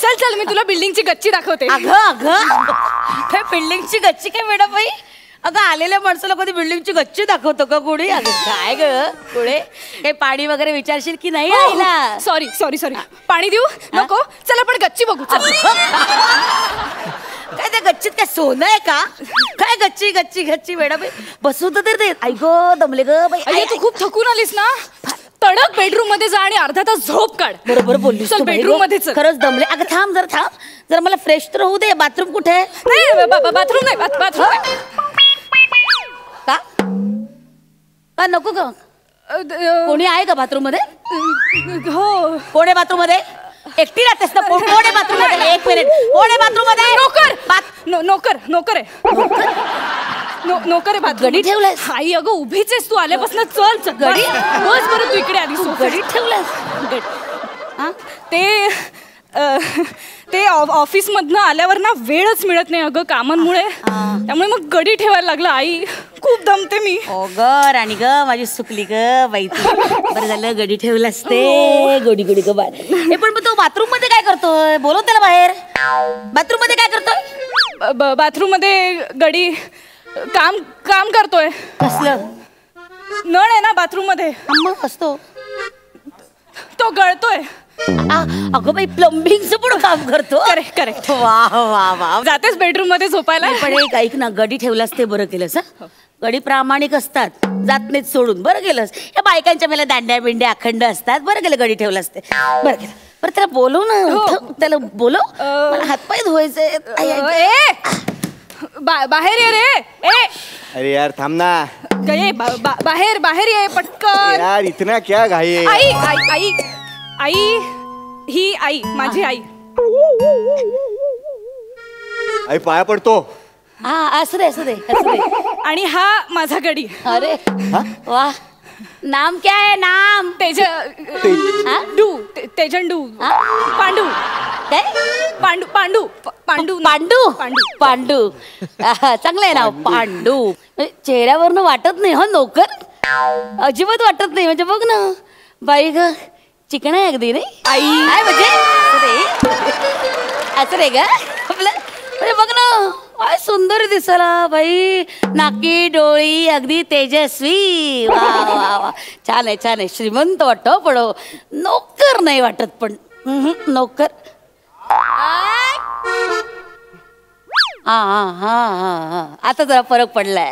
चल चल मी तुला बिल्डिंगची गच्ची दाखवते. अगं बिल्डिंगची गच्ची काय मॅडम बाई? अगं आलेल्या माणसाला कधी बिल्डिंगची गच्ची दाखवतो का कोणी? अगं काय ग पुढे काही पाणी वगैरे विचारशील की नाही आईला? Sorry sorry sorry. पाणी देऊ नको. चल आपण गच्ची बघू. काय त्या गच्चीत काय सोनं आहे का? काय गच्ची गच्ची गच्ची मॅडम बसू तर दे. आई गो दमले ग बाई. तू खूप थकून आलीस ना. तडक बेडरूम मध्ये जा आणि अर्धा तास झोप काढ. बरोबर बोललीस. चल बेडरूम मध्ये चल. खरंच दमले. अगं थांब जरा मला फ्रेश तर होऊ दे. बाथरूम कुठे आहे? नाही बाथरूम नाही. बाथरूम का नको ग? कोणी आहे का बाथरूम मध्ये? हो. कोण आहे बाथरूम मध्ये? एकटी राहतेस ना? कोण आहे बाथरूम मध्ये? एक मिनिट. कोण आहे बाथरूम मध्ये? नोकर आहे. नोकर आहे बाथरूम. गडी ठेवलाय? आई अगं उभीच आहेस तू आल्यापासून. चल चल गडी बस बरं. तू इकडे आली. गडी ठेवलाय? ते ऑफिस मधनं आल्यावर ना वेळच मिळत नाही अगं कामांमुळे. त्यामुळे मग गडी ठेवायला लागलं. आई खूप दमते मी. ओ ग राणी ग माझी सुकली ग बाई. बरं झालं गडी ठेवलं असते. गोडी गोडी ग बाय. पण तो बाथरूम मध्ये काय करतोय? बोलव त्याला बाहेर. बाथरूम मध्ये काय करतोय? बाथरूम मध्ये गडी काम करतोय. कसलं? नळ आहे ना बाथरूम मध्ये. मग असतो तो गळतोय. अगं बाई प्लंबिंगचं पण काम करतो. करेक्ट. वा वा वा. जातेस बेडरूम मध्ये झोपायला? पण एक ऐक ना गडी ठेवलास ते बरं केलंस. गडी प्रामाणिक असतात. जात नाहीत सोडून. बरं केलंस. या बायकांच्या मला दांड्या बिंड्या अखंड असतात. बरं केलं गडी ठेवलास ते. बरं केलं. बरं त्याला बोलव ना. त्याला बोलव. मला हातपाय धुवायचे. बाहेर ये रे. अरे यार थांब ना. बाहेर ये पटकन. यार इतना क्या घाई है? आई ही आई माझी आई. आई पाया पडतो. हा असू दे असू दे असू दे. आणि हा माझा गडी. अरे वा. नाम क्या है नाम? तेजंडू. पांडू. काय? पांडू पांडू पांडू पांडू पांडू पांडू. चांगलं आहे नाव पांडू. चेहऱ्यावरनं वाटत नाही हो नोकर, अजिबात वाटत नाही. म्हणजे बघ ना बाई ग, चिकन आहे अगदी नाही आई. काय म्हणजे असं रे ग आपलं. म्हणजे बघ ना काय सुंदर दिसला बाई, नाकी डोळी अगदी तेजस्वी. वा वा वा, छान आहे छान आहे. श्रीमंत वाटतो पण नोकर नाही वाटत. पण नोकर. हा हा हा हा, आता जरा फरक पडलाय.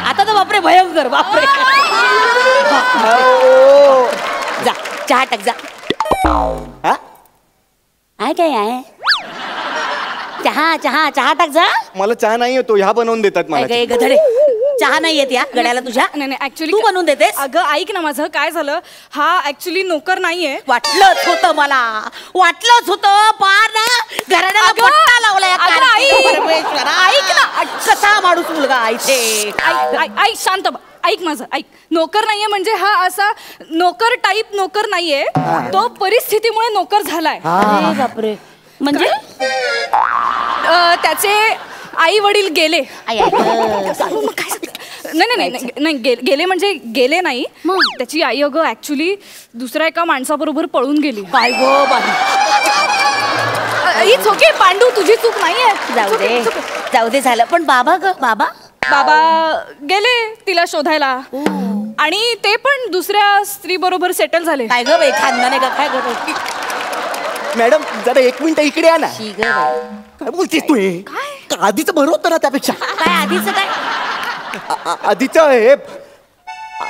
आता तर बापरे भयंकर. बापरे जा चहा टाक जा. आहे काय आहे? चहा चहा चहा टाक जा. मला चहा नाही येतो, ह्या बनवून देतात मला. गधडे, चहा नाही येत या गड्याला तुझ्या? नाही ऍक्च्युली तू बनवून देतेस? अगं ऐक ना, माझं काय झालं, हा ऍक्च्युली नोकर नाहीये. वाटलंच होतं मला, वाटलंच होतं. पार ना घराण्याला पट्टा लावलाय. ऐक ना, कसा माणूस मुलगा इथे. ऐक शांत, ऐक माझं ऐक. नोकर नाहीये म्हणजे हा असा नोकर टाईप नोकर नाहीये, तो परिस्थितीमुळे नोकर झालाय. बापरे. म्हणजे त्याचे आई वडील गेले. नाही गेले म्हणजे गेले नाही. त्याची आई अगं ऍक्च्युली दुसऱ्या एका माणसाबरोबर पळून गेली. काय go by. It's okay Pandu, तुझी चूक नाहीये. जाऊ दे जाऊ दे झालं. पण बाबा ग, बाबा गेले तिला शोधायला, आणि ते पण दुसऱ्या स्त्री बरोबर सेटल झाले. काय ग बाई, खानदान का काय ग? मॅडम जरा एक मिनिट इकडे या ना. काय बोलतेस तू? आधीच बरं होतं ना त्यापेक्षा. काय आधीच काय? आधीचं हे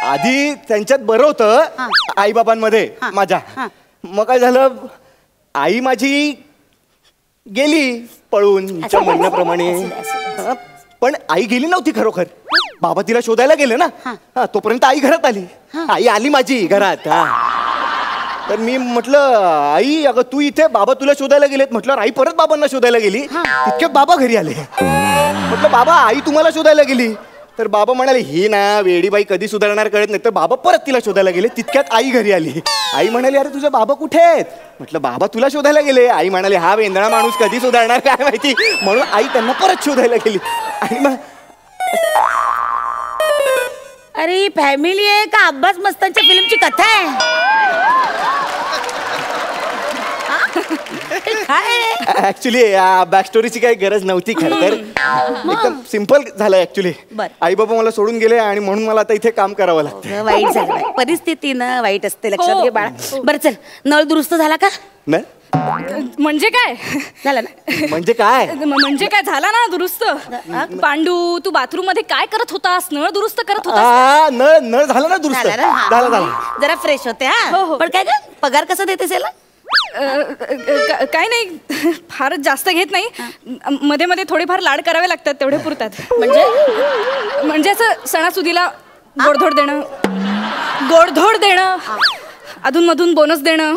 आधी त्यांच्यात बरं होतं आई बाबांमध्ये माझ्या. मग काय झालं, आई माझी गेली पळून तिच्या म्हणण्याप्रमाणे. पण आई गेली नव्हती खरोखर, बाबा तिला शोधायला गेले ना. तोपर्यंत आई घरात आली. आई आली माझी घरात. तर मी म्हटलं आई अगं तू इथे, बाबा तुला शोधायला गेलेत. म्हटलं आई परत बाबांना शोधायला गेली. तितक्यात बाबा घरी आले. म्हटलं बाबा आई तुम्हाला शोधायला गेली. तर बाबा म्हणाले ही ना वेडी बाई कधी सुधारणार कळत नाही. तर बाबा परत तिला शोधायला गेले. तितक्यात आई घरी आली. आई म्हणाली अरे तुझे बाबा कुठे आहेत? म्हटलं बाबा तुला शोधायला गेले. आई म्हणाले हा वेंदळा माणूस कधी सुधारणार काय माहिती. म्हणून आई त्यांना परत शोधायला गेली. आणि मग अरे फॅमिली आहे का अब्बास मस्तानच्या फिल्मची कथा आहे? ऍक्च्युली बॅक स्टोरीची काही गरज नव्हती खरं तर. एकदम सिम्पल झालं ऍक्च्युली. आई बाबा मला सोडून गेले आणि म्हणून मला आता इथे काम करावं लागतं. वाईट झालं, परिस्थिती ना वाईट असते, लक्षात घे बाळा. बरं चल, नळ दुरुस्त झाला का? म्हणजे काय झालं ना? म्हणजे काय? म्हणजे काय झाला ना दुरुस्त. पांडू तू बाथरूम मध्ये काय करत होतास? नळ दुरुस्त करत होतास? नळ झाला ना दुरुस्त. झाला जरा फ्रेश होते. हा पण काय ग पगार कसा देतेस याला? काय नाही, फारच जास्त घेत नाही. मध्ये मध्ये थोडेफार लाड करावे लागतात, तेवढे पुरतात. म्हणजे असं सणासुदीला गोडधोड देणं, गोडधोड देणं, अधून मधून बोनस देणं.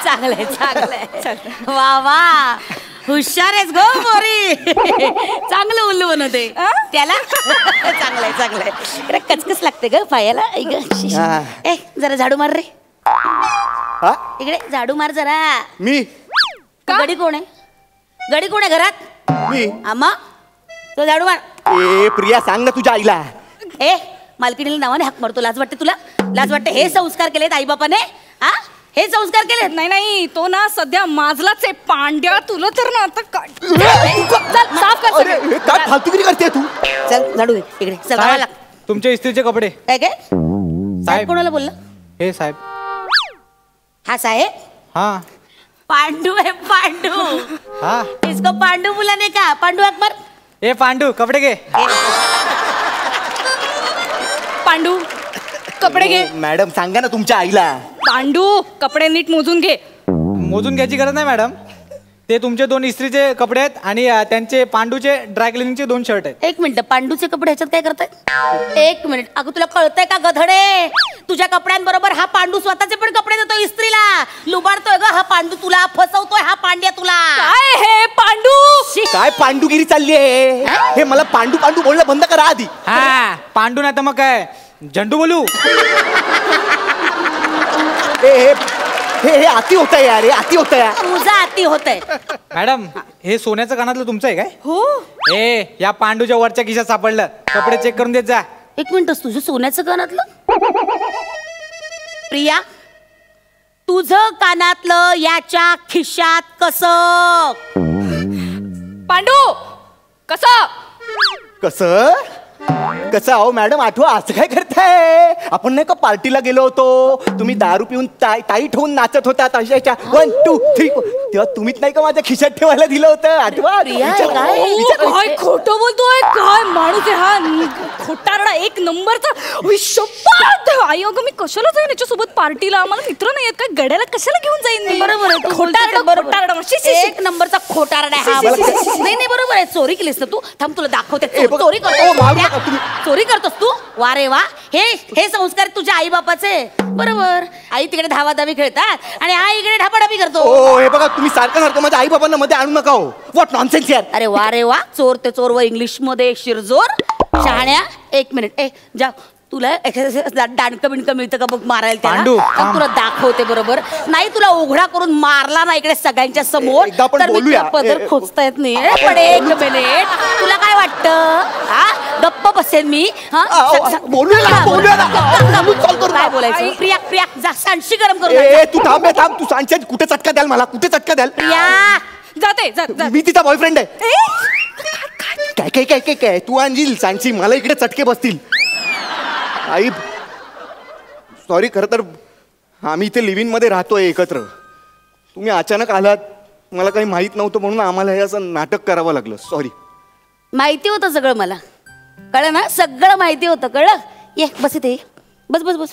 चांगलंय चांगलंय. वा वा, हुशार आहेस गो मोरी. चांगलं उल्लू बनवते त्याला. चांगलंय चांगलंय. कचकच लागते ग पायाला. ए जरा झाडू मार रे. इकडे झाडू मार जरा. मी गडी कोण आहे? गडी कोण आहे घरात? मी. आम्हा तो झाडू मार. ए प्रिया सांग ना तुझ्या आईला. ए मालकिणीला नावाने हाक मारतो. लाज वाटते तुला? लाज वाटते? हे संस्कार केलेत आई बापाने? हा हे संस्कार केलेत? नाही तो ना सध्या माझलाच आहे पांड्या. तुला तर ना आता काय साफ कर. काय फालतूगिरी करते तू? चल झाडू इकडे चल. तुमच्या इस्त्रीचे कपडे. काय काय साहेब कोणाला बोलला? हे साहेब. हा साहेब? हाँ पांडू है पांडू. हाँ इसको पांडू बुलाने का? पांडू अकबर. ए पांडू कपडे घे. पांडू कपडे घे. मॅडम सांगा ना तुमच्या आईला. पांडू कपडे नीट मोजून घे. मोजून घ्यायची गरज नाही मॅडम. ते तुमचे 2 इस्त्रीचे कपडे आहेत आणि त्यांचे पांडूचे ड्राय क्लिनिंगचे 2 शर्ट आहेत. एक मिनिट, पांडूचे कपडे ह्याच्यात काय करताय? एक मिनिट, अगं तुला कळतंय का गधडे? तुझ्या कपड्यांबरोबर हा पांडू स्वतःचे पण कपडे देतो इस्त्रीला. लुबाडतोय ग हा पांडू तुला, फसवतोय हा पांड्या तुला. काय हे पांडू? काय पांडुगिरी चालली आहे हे मला पांडू पांडू बोलणं बंद करा आधी. हा पांडू नाही तर मग काय झंडू बोलू. हे अति होत आहे यार, हे अति होत आहे. तुझा अति होत आहे. मॅडम हे सोन्याचं कानातलं तुमचं आहे काय? हो. या पांडूच्या वरच्या खिशात सापडलं. कपडे चेक करून देत जा. एक मिनिट, तुझं सोन्याचं कानातलं? प्रिया, तुझं कानातलं याच्या खिशात कसं? पांडू कसं कसं कसं? अहो मॅडम आठवा, असं काय करताय? आपण नाही का पार्टीला गेलो होतो, तुम्ही दारू पिऊन टाईट होऊन नाचत होता तशाच्या 1 2 3 तेव्हा तुम्हीच नाही का माझ्या खिशात ठेवायला दिलं होतं, आठवा? काय खोटं बोलतोय, काय माणूस आहे हा, खोटारडा एक नंबरचा. आई अगं मी कशाला जाईन याच्यासोबत पार्टीला, आम्हाला मित्र नाही आहेत, काय गड्याला कशाला घेऊन जाईन मी? बरोबर आहे, खोटारडा एक नंबरचा खोटारडा हा. नाही बरोबर आहे, चोरी केलीस ना तू. थांब तुला दाखवते, चोरी करतो. चोरी करतोस तू? वा रे वा, हे संस्कार तुझ्या आई बापाचे. बरोबर, आई तिकडे धावाधावी खेळतात आणि हा इकडे ढापाढापी करतो. हे बघा, तुम्ही सारखं सारखं माझ्या आई बाबांना मध्ये आणू नका हो. व्हॉट नॉनसेन्स यार. अरे वा रे वा, चोर ते चोर व इंग्लिश मध्ये शिरजोर. शहाण्या, एक मिनिट, जा तुला दांडकं बिणकं मिळतं का बघ मारायला त्याला. तुला दाखवते. बरोबर नाही, तुला उघडा करून मारला ना इकडे सगळ्यांच्या समोर तर मी पदर खोचता येत नाही. पण एक मिनिट, तुला काय वाटतं हा? गप्प बसेन मी? काय बोलायचं? प्रिया प्रिया जा सांडशी गरम करून. तू थांब थांब, तू सांडशी कुठे चटका द्याल मला, कुठे चटका द्याल? प्रिया जाते, मी तिचा बॉयफ्रेंड आहे. काय काय काय काय काय तू आणशील सांडशी, मला इकडे चटके बसतील. आई सॉरी, खरं तर आम्ही इथे लिव्हिंग मध्ये राहतोय एकत्र. तुम्ही अचानक आलात, मला काही माहित नव्हतं म्हणून आम्हाला हे असं नाटक करावं लागलं. सॉरी. माहिती होतं सगळं, मला कळलं ना, सगळं माहिती होतं. कळलं? ये बस इथे, बस बस बस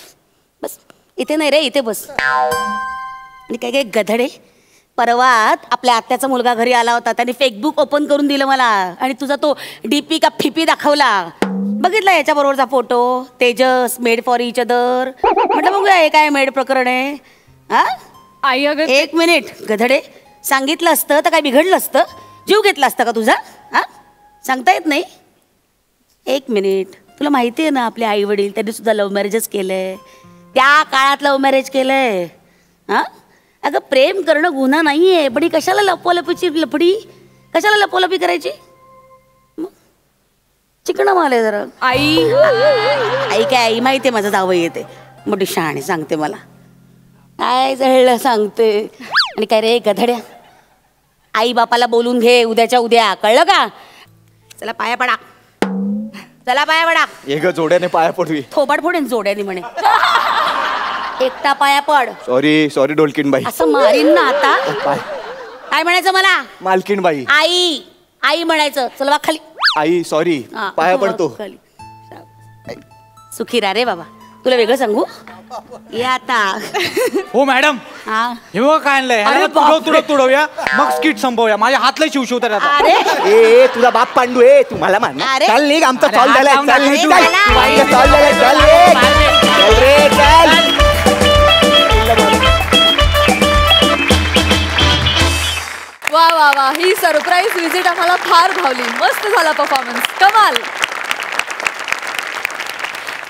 बस. इथे नाही रे, इथे बस. आणि काय काय गधडे, परवात आपल्या आत्याचा मुलगा घरी आला होता, त्याने फेसबुक ओपन करून दिलं मला आणि तुझा तो डीपी का फिपी दाखवला. बघितला याच्या बरोबरचा photo, Tejas made for each other. म्हटलं बघूया हे काय मेड प्रकरण आहे. हा आई अगं एक मिनिट गधडे, सांगितलं असतं तर काय बिघडलं असतं? जीव घेतला असता का तुझा? हा सांगता येत नाही. एक मिनिट, तुला माहिती आहे ना आपले आई वडील त्यांनी सुद्धा लव्ह मॅरेजच केलंय, त्या काळात लव्ह मॅरेज केलंय. हा अगं प्रेम करणं गुन्हा नाहीये, पण ही कशाला लपवालपीची लपडी, कशाला लपवालपी करायची? चिकणं माल आहे जरा. आई काय आई माहितीये माझं जावं येते, मोठी शहाणी सांगते मला काय जळलं सांगते. आणि काय रे गधड्या, आई बापाला बोलून घे उद्याच्या उद्या, कळलं का? चला पाया पडा, चला पाया पडा. एक जोड्याने पाया पडवी, थोबाड फोडेन जोड्याने म्हणे. एकटा पाया पड. सॉरी सॉरी डोलकीन बाई. असं मारीन ना आता. काय म्हणायचं मला? मालकीन बाई. आई आई म्हणायचं. चल वा खाली. आई सॉरी, पाया पडतो. सुखी रा रे बाबा. तुला वेगळं सांगू या आता. हो मॅडम, हे बघा काय आणलंय, तुडवूया मग स्किट संपवूया. माझ्या हातला शिवशिव तर आता. ए तुझा बाप पांडू आहे, तू मला मान. चल निघ, आमचा सॉल्व झालाय. चल निघ, सॉल्व झालाय. चल रे, चल. वा वा वा, ही सरप्राईज विजिट आम्हाला फार भावली. मस्त झाला परफॉर्मन्स, कमाल.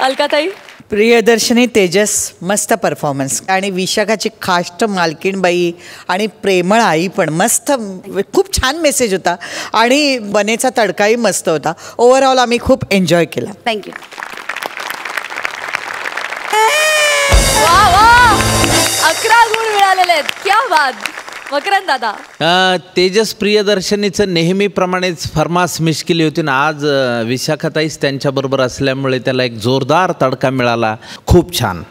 अलकाताई? प्रियदर्शनी, तेजस, मस्त परफॉर्मन्स. आणि विशाखाची खाष्ट मालकीणबाई आणि प्रेमळ आई पण मस्त, खूप छान मेसेज होता. आणि बनेचा तडकाही मस्त होता. ओव्हरऑल आम्ही खूप एन्जॉय केला. थँक्यू. वा वा, 11 गुण मिळालेले आहेत. क्या बात. मकरंद दादा? तेजस प्रियदर्शनीचं नेहमीप्रमाणेच फरमास मिस केली होती ना, आज विशाखाताईच त्यांच्याबरोबर असल्यामुळे त्याला एक जोरदार तडका मिळाला. खूप छान.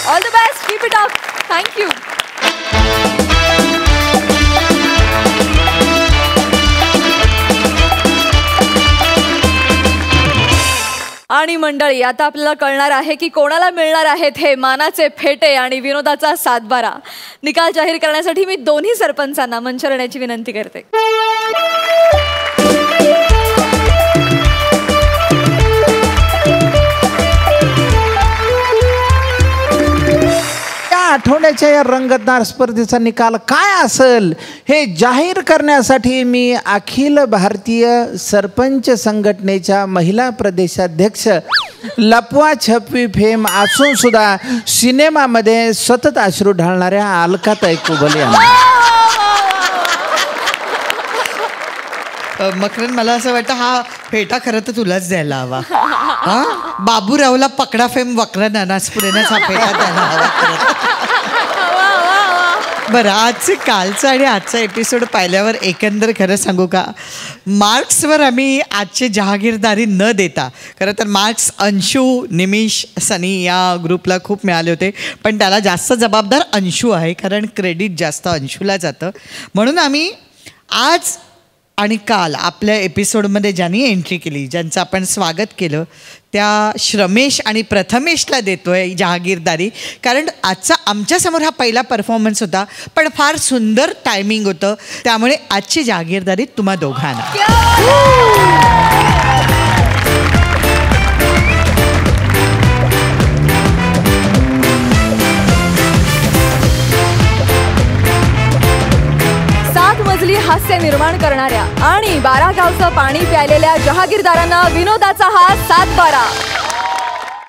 All the best, keep it up. Thank you. आणि मंडळी, आता आपल्याला कळणार आहे की कोणाला मिळणार आहेत हे मानाचे फेटे आणि विनोदाचा सातबारा. निकाल जाहीर करण्यासाठी मी दोन्ही सरपंचांना मंचावर येण्याची विनंती करते. त्या आठवड्याच्या या रंगतदार स्पर्धेचा निकाल काय असेल हे जाहीर करण्यासाठी मी अखिल भारतीय सरपंच संघटनेच्या महिला प्रदेशाध्यक्ष लपवा छपवी फेम असून सुद्धा सिनेमामध्ये सतत अश्रू ढाळणाऱ्या अलकाताई कुबल यांना. मकरन मला असं वाटतं हा फेटा खरं तर तुलाच द्यायला हवा. हा बाबूरावला पकडा फेम वक्र नानासपुरेनच हा फेटा द्यायला हवा. बरं आजचे कालचं आणि आजचा एपिसोड पाहिल्यावर एकंदर खरं सांगू का मार्क्सवर आम्ही आजचे जहागीरदारी न देता खरं तर मार्क्स अंशू निमिष सनी या ग्रुपला खूप मिळाले होते पण त्याला जास्त जबाबदार अंशू आहे कारण क्रेडिट जास्त अंशूला जातं म्हणून आम्ही आज आणि काल आपल्या एपिसोडमध्ये ज्यांनी एंट्री केली ज्यांचं आपण स्वागत केलं त्या श्रमेश आणि प्रथमेशला देतो आहे जहागीरदारी कारण आजचा आमच्यासमोर हा पहिला परफॉर्मन्स होता पण फार सुंदर टायमिंग होतं त्यामुळे आजची जहागीरदारी तुम्हा दोघांना. हास्य निर्माण करणाऱ्या आणि 12 गावचं पाणी प्यायलेल्या जहागीरदारांना विनोदाचा हा 7-12.